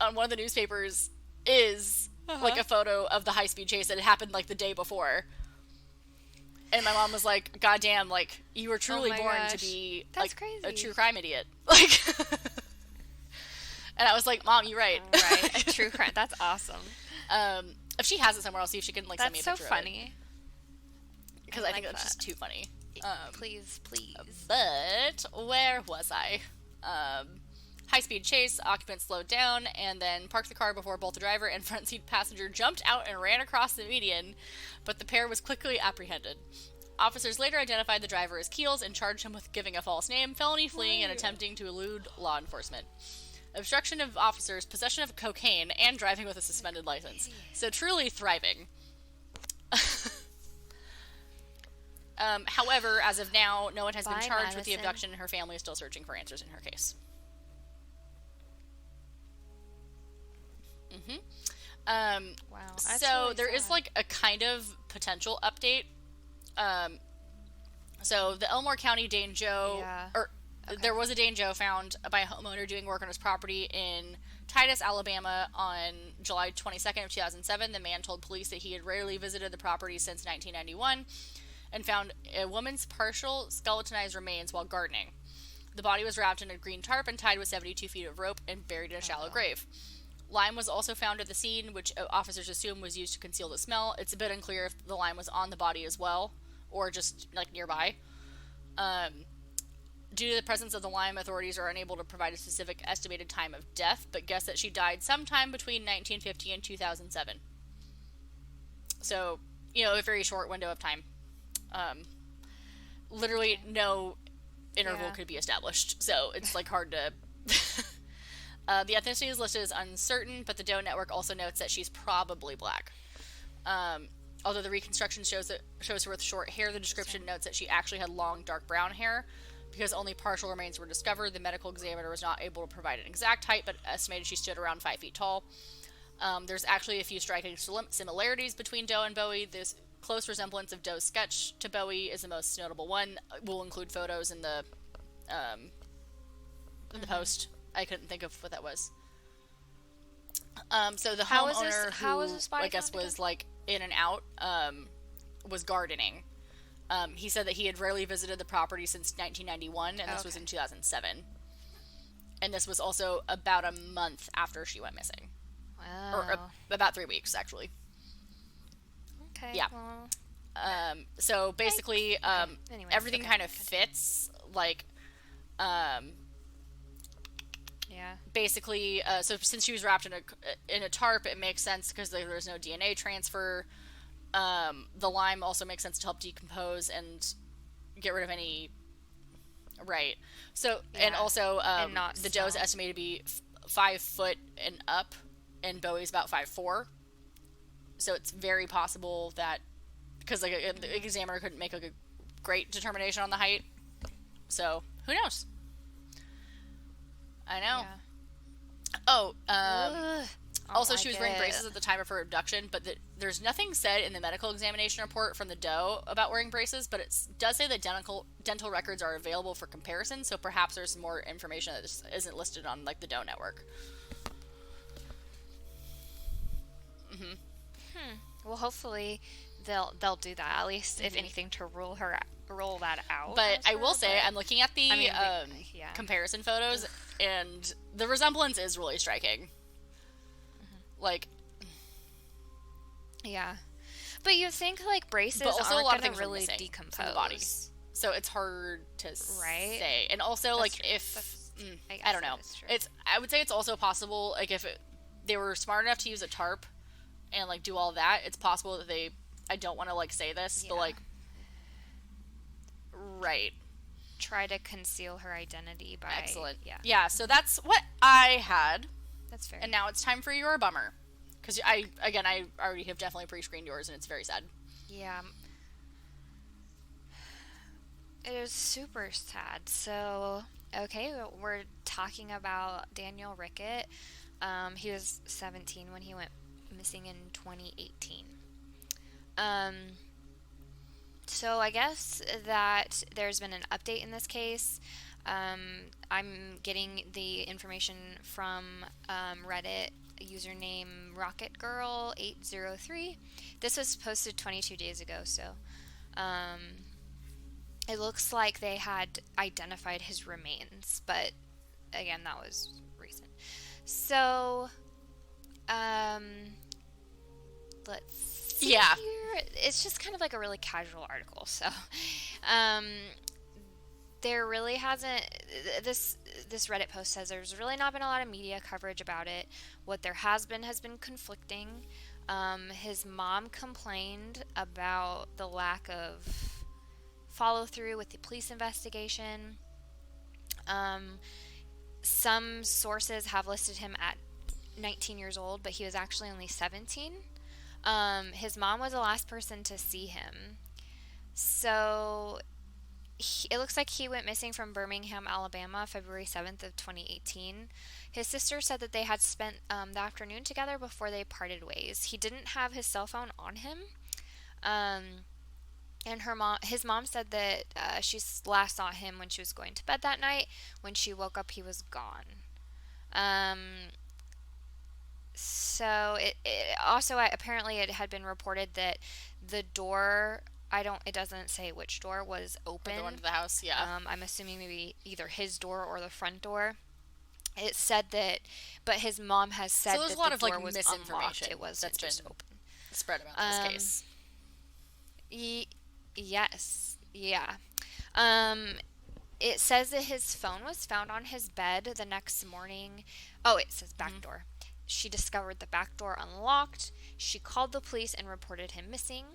on one of the newspapers is a photo of the high-speed chase that had happened the day before. And my mom was like, "God damn, you were truly born to be crazy. A true crime idiot." And I was like, "Mom, you're right." Right, a true crime. That's awesome. If she has it somewhere, I'll see if she can send me a picture That's so funny. Because I think that's just too funny. Please. But where was I? High-speed chase, occupants slowed down and then parked the car before both the driver and front seat passenger jumped out and ran across the median, but the pair was quickly apprehended. Officers later identified the driver as Keels and charged him with giving a false name, felony fleeing, and attempting to elude law enforcement. Obstruction of officers, possession of cocaine, and driving with a suspended license. So truly thriving. However, as of now, no one has been charged with the abduction, and her family is still searching for answers in her case. Wow. So really there is a kind of potential update. So the Elmore County Dane Joe, there was a Dane Joe found by a homeowner doing work on his property in Titus, Alabama on July 22nd of 2007. The man told police that he had rarely visited the property since 1991 and found a woman's partial skeletonized remains while gardening. The body was wrapped in a green tarp and tied with 72 feet of rope and buried in a shallow grave. Lime was also found at the scene, which officers assume was used to conceal the smell. It's a bit unclear if the lime was on the body as well, or just nearby. Due to the presence of the Lyme, authorities are unable to provide a specific estimated time of death, but guess that she died sometime between 1950 and 2007. So, a very short window of time. Literally no interval could be established, so it's hard to... The ethnicity is listed as uncertain, but the Doe Network also notes that she's probably black. Although the reconstruction shows her with short hair, the description notes that she actually had long, dark brown hair. Because only partial remains were discovered, the medical examiner was not able to provide an exact height, but estimated she stood around 5 feet tall. There's actually a few striking similarities between Doe and Bowie. This close resemblance of Doe's sketch to Bowie is the most notable one. We'll include photos in the post. I couldn't think of what that was. So the homeowner who I guess was in and out was gardening. He said that he had rarely visited the property since 1991, and this was in 2007. And this was also about a month after she went missing. Wow. Or about 3 weeks, actually. Okay. Yeah. Well, so basically, Anyways, everything kind of fits. Yeah. Basically, so since she was wrapped in a tarp, it makes sense because there's no DNA transfer. The lime also makes sense to help decompose and get rid of any... Right. So, and also, the Doe's estimated to be 5 foot and up, and Bowie's about 5'4". So it's very possible that... Because, the examiner couldn't make a great determination on the height. So, who knows? I know. Yeah. Also, she was wearing braces at the time of her abduction, but there's nothing said in the medical examination report from the Doe about wearing braces, but it does say that dental records are available for comparison, so perhaps there's more information that just isn't listed on, the Doe Network. Well, hopefully they'll do that, at least, if anything, to roll that out. But I will say, I'm looking at the comparison photos, and the resemblance is really striking. Yeah. But you think, braces but also aren't a lot of going things to really decompose from the body. So it's hard to say. And also, I don't know. I would say it's also possible, if they were smart enough to use a tarp and, do all that, it's possible that I don't want to, say this, but, right. Try to conceal her identity by... Excellent. Yeah, so that's what I had. That's fair. And now it's time for your bummer. Because I already have definitely pre-screened yours, and it's very sad. Yeah. It is super sad. So, okay, we're talking about Daniel Rickett. He was 17 when he went missing in 2018. So I guess that there's been an update in this case. I'm getting the information from Reddit, username RocketGirl803. This was posted 22 days ago, so it looks like they had identified his remains, but again, that was recent. So, let's see here. It's just kind of a really casual article, so there really hasn't... This Reddit post says there's really not been a lot of media coverage about it. What there has been conflicting. His mom complained about the lack of follow-through with the police investigation. Some sources have listed him at 19 years old, but he was actually only 17. His mom was the last person to see him. So... it looks like he went missing from Birmingham, Alabama, February 7th of 2018. His sister said that they had spent the afternoon together before they parted ways. He didn't have his cell phone on him. And his mom said that she last saw him when she was going to bed that night. When she woke up, he was gone. So it also, apparently it had been reported that the door... it doesn't say which door was open. The one to the house, yeah. I'm assuming maybe either his door or the front door. It said that, but his mom has said that the door was unlocked. It wasn't just open. Spread about this case. Yes, yeah. Um, it says that his phone was found on his bed the next morning. Oh, it says back door. She discovered the back door unlocked. She called the police and reported him missing.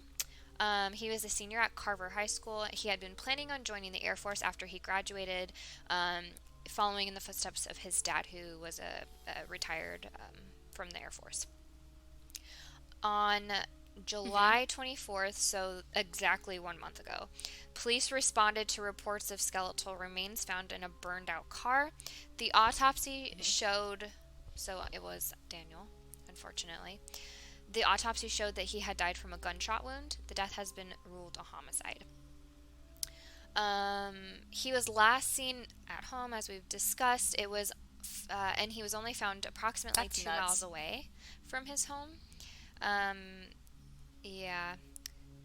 He was a senior at Carver High School. He had been planning on joining the Air Force after he graduated, following in the footsteps of his dad, who was a retired from the Air Force. On July 24th, so exactly 1 month ago, police responded to reports of skeletal remains found in a burned out car. The autopsy showed, so it was Daniel, unfortunately. The autopsy showed that he had died from a gunshot wound. The death has been ruled a homicide. He was last seen at home, as we've discussed. It was, and he was only found approximately That's 2 nuts. miles away from his home. Yeah.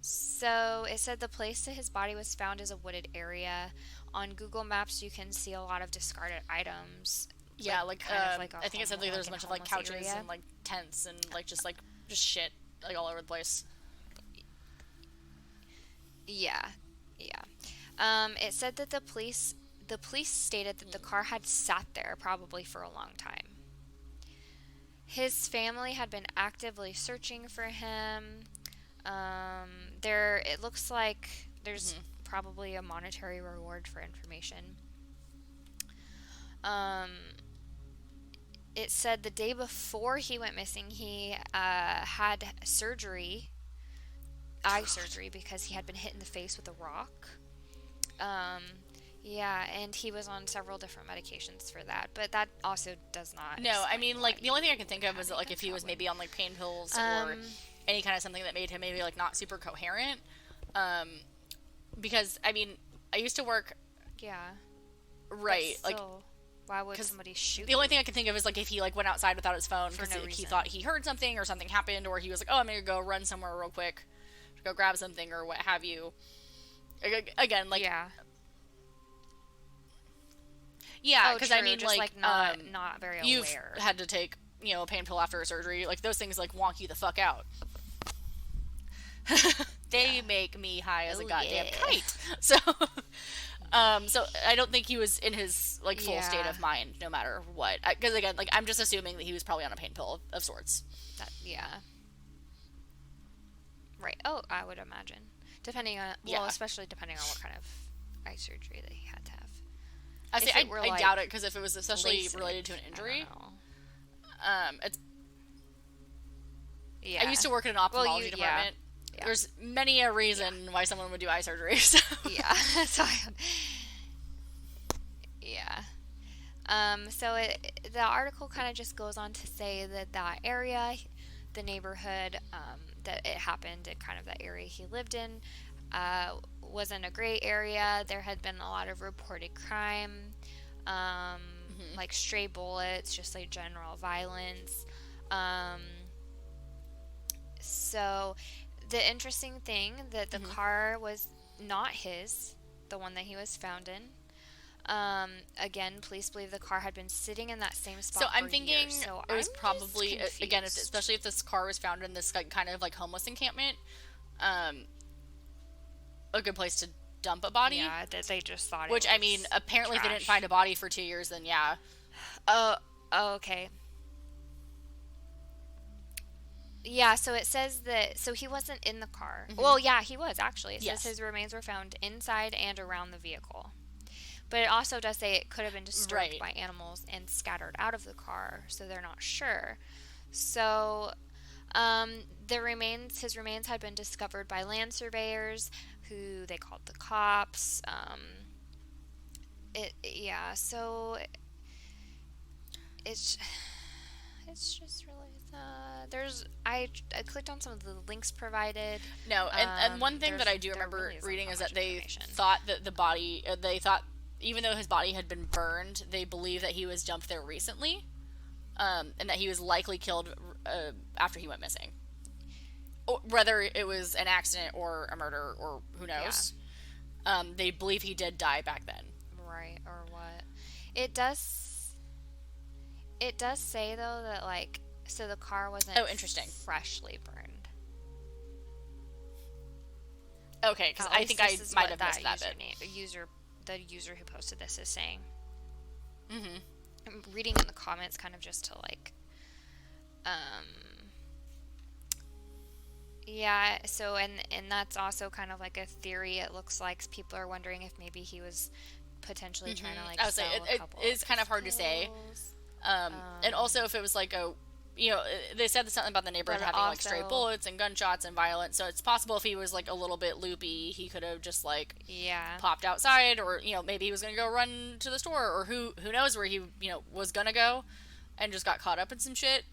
So it said the place that his body was found is a wooded area. On Google Maps, you can see a lot of discarded items. Yeah, like, kind of like a I think it said like there's a bunch of like homeless couches area. and like tents and like just shit like all over the place. Yeah, yeah. It said that the police stated that the car had sat there probably for a long time. His family had been actively searching for him. It looks like there's probably a monetary reward for information. It said the day before he went missing, he had surgery, eye surgery, because he had been hit in the face with a rock. Yeah, and he was on several different medications for that, but that also does not. No, I explain mean, why like, the only thing I can he think of had is a that, like, if he gunshot was wound. maybe on, like, pain pills or any kind of something that made him maybe, like, not super coherent. Because, I mean, I used to work, Yeah. right, But like, still, why would 'cause somebody shoot the only you? thing I can think of is, like, if he, like, went outside without his phone For because no he reason. thought he heard something or something happened, or he was like, oh, I'm gonna go run somewhere real quick to go grab something or what have you. Again, like, Yeah. yeah, Oh, because true, I mean, just, like, not very you've aware. had to take, you know, a pain pill after a surgery. Like, those things, like, wonk you the fuck out. They make me high as a goddamn kite. So, so I don't think he was in his, like, full state of mind, no matter what. Because, again, like, I'm just assuming that he was probably on a pain pill of sorts. Yeah. Right. Oh, I would imagine. Depending on, Yeah. especially depending on what kind of eye surgery that he had to have. I say, If it were, I like, doubt it, because if it was especially LASIK, related to an I injury, don't know. it's. Yeah. I used to work in an ophthalmology department. Yeah. There's many a reason why someone would do eye surgery. So. Yeah. So the article kind of just goes on to say that that area, the neighborhood that it happened in, kind of the area he lived in, wasn't a great area. There had been a lot of reported crime, like stray bullets, just like general violence. So the interesting thing that the car was not his, the one that he was found in. Again, police believe the car had been sitting in that same spot. So I'm for thinking years. So it was I'm probably, just again, confused. especially if this car was found in this like kind of like homeless encampment, a good place to dump a body. Yeah, that they just thought. Which it was I mean, apparently if they didn't trash. find a body for 2 years, then yeah. Oh, okay. Yeah, so it says that, so he wasn't in the car. Well, yeah, he was actually. It Yes. says his remains were found inside and around the vehicle. But it also does say it could have been disturbed Right. by animals and scattered out of the car, so they're not sure. So, his remains had been discovered by land surveyors, who they called the cops. So it's just really I clicked on some of the links provided. No, and one thing that I do there remember really isn't reading that is much that they information. thought that the body, they thought, even though his body had been burned, they believe that he was dumped there recently, and that he was likely killed after he went missing. Or whether it was an accident or a murder or who knows. They believe he did die back then. Right, or what? It does say though that, like, so the car wasn't Oh, interesting. freshly burned. Okay, because I think I might have missed that bit. The user who posted this is saying. Mm-hmm. I'm reading in the comments kind of just to like, yeah, so, and that's also kind of like a theory. It looks like people are wondering if maybe he was potentially trying to like I would say it is kind of hard to say. And also if it was like they said something about the neighborhood having like stray bullets and gunshots and violence, so it's possible if he was like a little bit loopy, he could have just like popped outside, or maybe he was gonna go run to the store, or who knows where he was gonna go and just got caught up in some shit.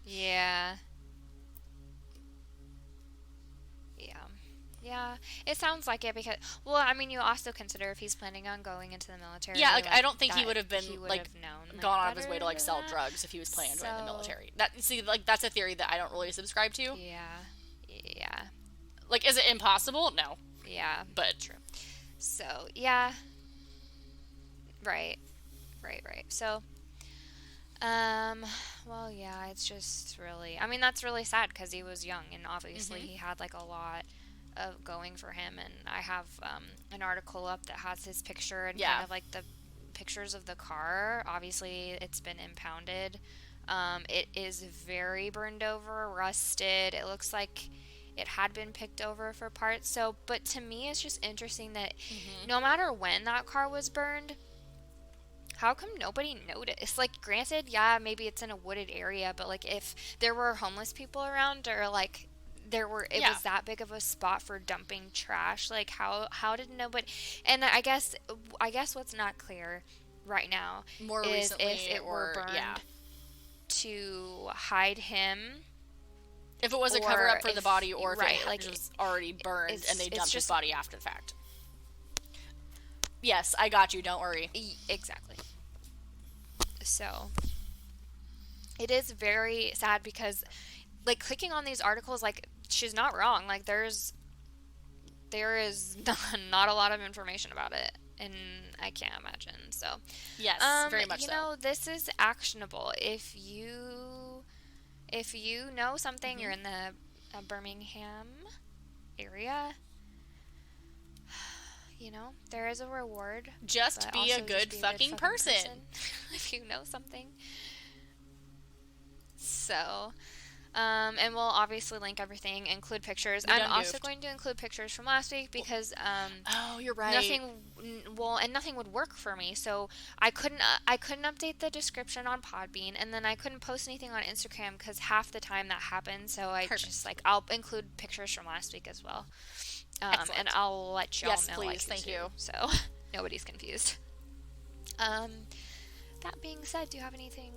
Yeah, it sounds like it because, well, I mean, you also consider if he's planning on going into the military. Yeah, like I don't think he would have been like gone out of his way to like sell drugs if he was planning to join the military. That's a theory that I don't really subscribe to. Yeah. Like, is it impossible? No. Yeah, but true. So yeah, right. So, well, yeah, it's just really, I mean, that's really sad because he was young and obviously he had like a lot of going for him, and I have an article up that has his picture and kind of like the pictures of the car. Obviously it's been impounded. It is very burned over, rusted. It looks like it had been picked over for parts. So, but to me it's just interesting that no matter when that car was burned, how come nobody noticed? Like, granted, yeah, maybe it's in a wooded area, but like if there were homeless people around, or like it was that big of a spot for dumping trash, like how did nobody? And I guess what's not clear right now is if it were burned to hide him, if it was a cover up for the body, or if it was already burned and they dumped his body after the fact. Yes, I got you, don't worry. Exactly. So it is very sad because like clicking on these articles, like, she's not wrong. Like, there is not a lot of information about it, and I can't imagine. So, yes, very much so. This is actionable. If you know something, you're in the Birmingham area, there is a reward. Just be a good fucking person. If you know something. So, and we'll obviously link everything, include pictures. I'm also going to include pictures from last week because oh, you're right. Nothing would work for me. So I couldn't update the description on Podbean, and then I couldn't post anything on Instagram because half the time that happens. So I'll include pictures from last week as well. And I'll let y'all know. Yes, please. Thank you. So nobody's confused. That being said, do you have anything?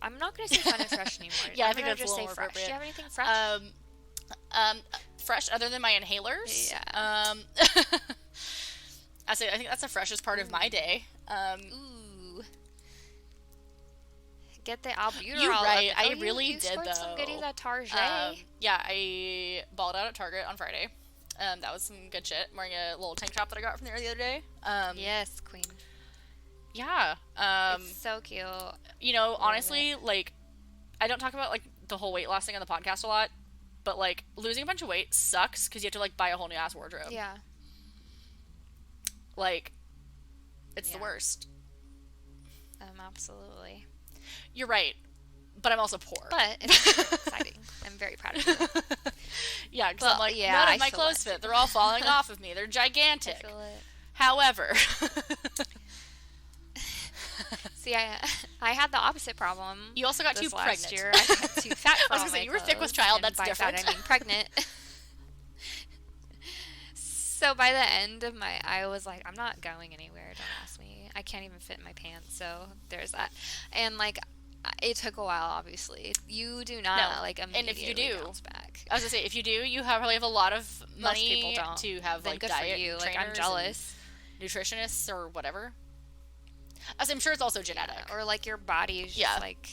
I'm not going to say fun and fresh anymore. Yeah, I think that's a little more fresh. appropriate. Do you have anything fresh? Fresh other than my inhalers? Yeah. I think that's the freshest part of my day. Ooh. Get the albuterol. You're right. I you really did, scored though. Some goodies at Target. Yeah, I balled out at Target on Friday. That was some good shit. I'm wearing a little tank top that I got from there the other day. Yes, queen. Yeah. It's so cute. Honestly, like, I don't talk about, like, the whole weight loss thing on the podcast a lot, but, like, losing a bunch of weight sucks because you have to, like, buy a whole new ass wardrobe. Yeah. Like, it's the worst. Absolutely. You're right. But I'm also poor. But it's exciting. I'm very proud of you. Yeah, because I'm like, none of my clothes fit. They're all falling off of me. They're gigantic. I feel it. However... See, I had the opposite problem. You also got too pregnant. Last year. I got too fat for I was going to say, you were thick with child, that's by different. Fat, I mean pregnant. So by the end of I was like, I'm not going anywhere, don't ask me. I can't even fit in my pants, so there's that. And, like, it took a while, obviously. You do not, immediately and if you do, bounce back. I was going to say, if you do, you probably have a lot of money. Most people don't. To have, then like, good diet for you. trainers, like, I'm jealous. Nutritionists or whatever. As I'm sure it's also genetic. Yeah, or, like, your body is just, like,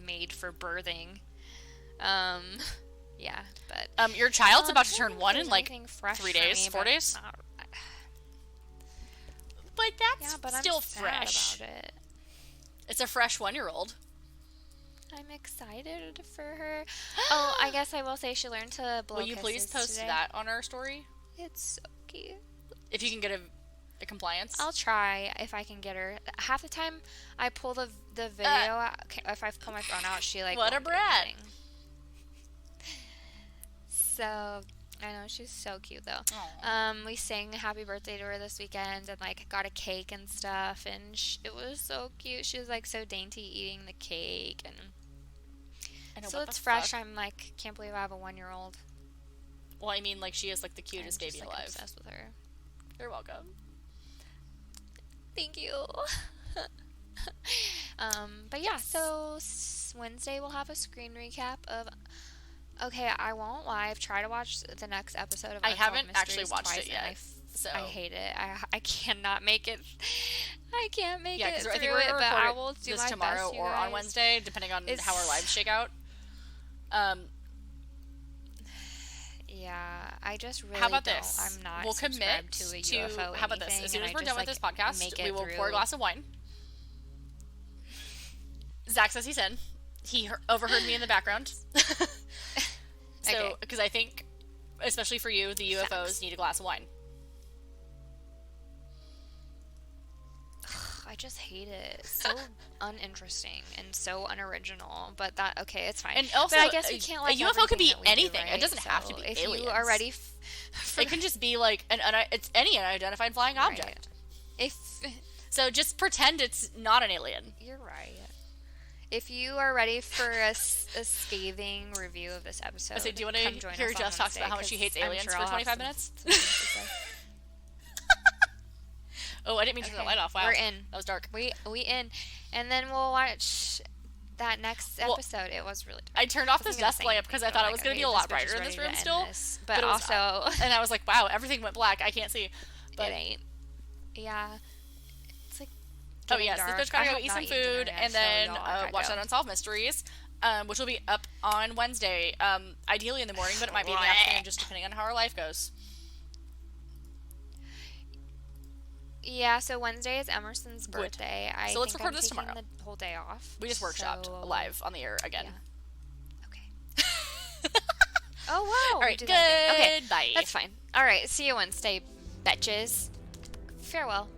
made for birthing. Yeah, but... your child's about to turn 1 in, like, 3 days, me, 4 days? But that's still fresh. About it. It's a fresh 1-year-old. I'm excited for her. Oh, I guess I will say she learned to blow Will you please post today. that on our story? It's cute. If you can get a compliance. I'll try if I can get her. Half the time, I pull the video out. If I pull my phone out, she like. What a brat. So, I know, she's so cute though. Aww. We sang happy birthday to her this weekend and like got a cake and stuff, and it was so cute. She was like so dainty eating the cake, and so it's fresh. I'm like, can't believe I have a 1-year-old. Well, I mean, like, she is like the cutest baby alive. I'm obsessed with her. You're welcome. Thank you. But yeah, so Wednesday we'll have a screen recap of. Okay, I won't lie. I've tried to watch the next episode of. I haven't actually watched it yet. I hate it. I cannot make it. I can't make it through I think we're it. gonna But I record will do this my tomorrow best, or on Wednesday, depending on how our lives shake out. Yeah, I just really. How about this? I'm not. We'll commit to a UFO. How about this? As soon as we're done with this podcast, we will pour a glass of wine. Zach says he's in. He overheard me in the background. So, because I think, especially for you, the UFOs need a glass of wine. I just hate it. It's so uninteresting and so unoriginal. But it's fine. And also, but I guess we can't like a UFO could be anything. Right? It doesn't have to be if aliens. you are ready, it can just be like it's any unidentified flying object. Right. So just pretend it's not an alien. You're right. If you are ready for a scathing review of this episode, do you want to hear Jess talks about how much she hates aliens for 25 minutes? Oh, I didn't mean to turn the light off. Wow. We're in. That was dark. We in. And then we'll watch that next episode. It was really dark. I turned off this desk lamp because I thought it was going to be a lot brighter in this room still. But also... and I was like, wow, everything went black. I can't see. But it ain't. Yeah. It's like... Oh, yes. This bitch gotta go eat some food and then watch that Unsolved Mysteries, which will be up on Wednesday. Ideally in the morning, but it might be in the afternoon, just depending on how our life goes. Yeah, so Wednesday is Emerson's birthday. So let's record this tomorrow. The whole day off. We just workshopped live on the air again. Yeah. Okay. Oh, wow. All right, good. Okay, bye. That's fine. All right, see you Wednesday, bitches. Farewell.